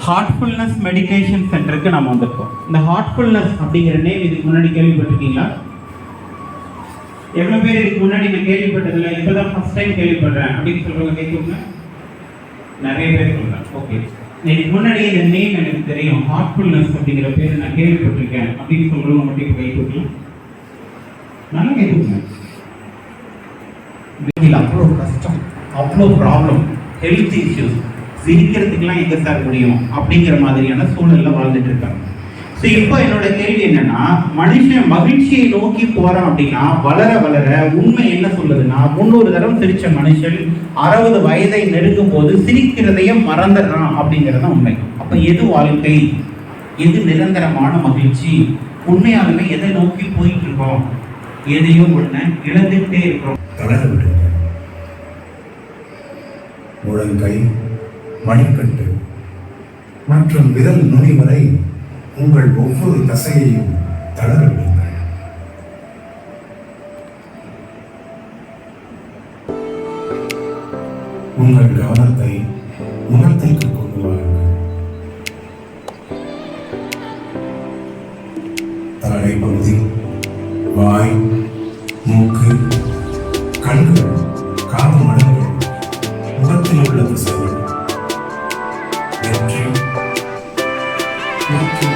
Heartfulness meditation சென்டருக்கு நம்ம வந்திருக்கோம். இந்த ஹார்ட்ஃபுல்னஸ் அப்படிங்கிற நேம் இதுக்கு முன்னாடி கேள்விப்பட்டிருக்கீங்களா? எவ்வளோ பேர் இதுக்கு முன்னாடி நான் கேள்விப்பட்டதில்லை, இப்போதான் ஃபர்ஸ்ட் டைம் கேள்விப்படுறேன் அப்படின்னு சொல்கிறவங்க கேட்குங்க? நிறைய பேர் சொல்கிறேன். ஓகே, இதுக்கு முன்னாடி இந்த நேம் எனக்கு தெரியும், ஹார்ட்ஃபுல்னஸ் அப்படிங்கிற பேர் நான் கேள்விப்பட்டிருக்கேன் அப்படின்னு சொல்கிறவங்க மட்டும் இப்போ கை கொடுக்கலாம். நல்லா கேட்குங்க. அவ்வளோ கஷ்டம், அவ்வளோ ப்ராப்ளம், ஹெல்த் இஷ்யூஸ், சிரிக்கிறதுக்கெல்லாம் எங்கே சார் முடியும் அப்படிங்கிற மாதிரியான சூழல்ல வாழ்ந்துட்டு இருக்காங்க. ஸோ இப்போ என்னோட கேள்வி என்னன்னா, மனுஷன் மகிழ்ச்சியை நோக்கி போறான் அப்படின்னா வளர வளர உண்மை என்ன சொல்லுதுன்னா, 300 தடவை சிரிச்ச மனுஷன் 60 வயதை நெருங்கும் போது சிரிக்கிறதையும் மறந்துடுறான் அப்படிங்கிறது உண்மை. அப்ப எது வாழ்க்கை, எது நிரந்தரமான மகிழ்ச்சி? உண்மையாலுமே எதை நோக்கி போயிட்டு இருக்கோம்? எதையோ ஒண்ணு இழந்துட்டே இருக்கிறோம். முழங்கை, மணிக்கட்டு மற்றும் விரல் நுனி வரை உங்கள் ஒவ்வொரு தசையையும் தளர விடுங்கள். உங்கள் கவனத்தை முகத்திற்கு கொண்டு வாருங்கள். தலை பகுதி, வாய், மூக்கு, கண்கள், காது மடல்கள், முகத்தில் உள்ள திசைகள், நெற்றி, மூக்கு,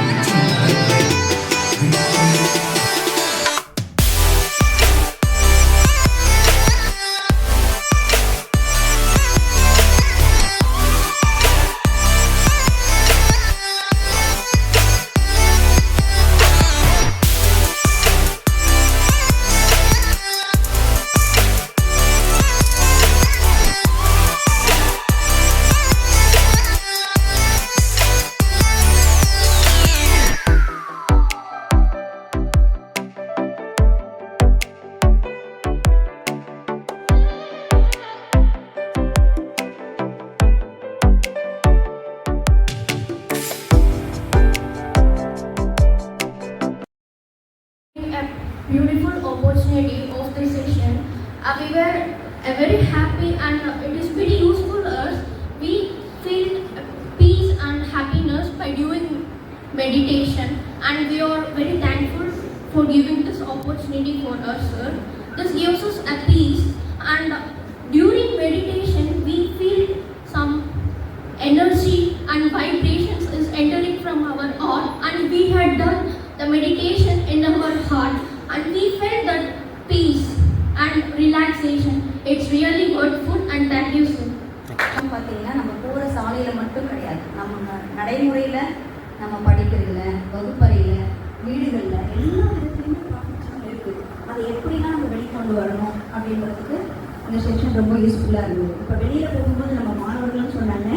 beautiful opportunity of this session. We were very happy and it is very useful to us. We feel peace and happiness by doing meditation, and we are very thankful for giving this opportunity for us, sir. This gives us a peace, and during meditation we feel some energy and vibrations is entering from our heart, and we had done the meditation in our heart, and we felt that peace and relaxation. It's really good food, and thank you, sir. பார்த்தீங்கன்னா நம்ம போகிற சாலையில் மட்டும் கிடையாது, நம்ம நடைமுறையில், நம்ம படிக்கிறதுல, வகுப்பறையில், வீடுகளில் எல்லா விதத்துலையுமே ப்ராஃபிட்ஸ் இருக்குது. அதை எப்படிலாம் நம்ம வெளிக்கொண்டு வரணும் அப்படின்றதுக்கு இந்த செக்ஷன் ரொம்ப யூஸ்ஃபுல்லாக இருந்தது. இப்போ வெளியில் போகும்போது நம்ம மாணவர்கள்னு சொன்னாங்க,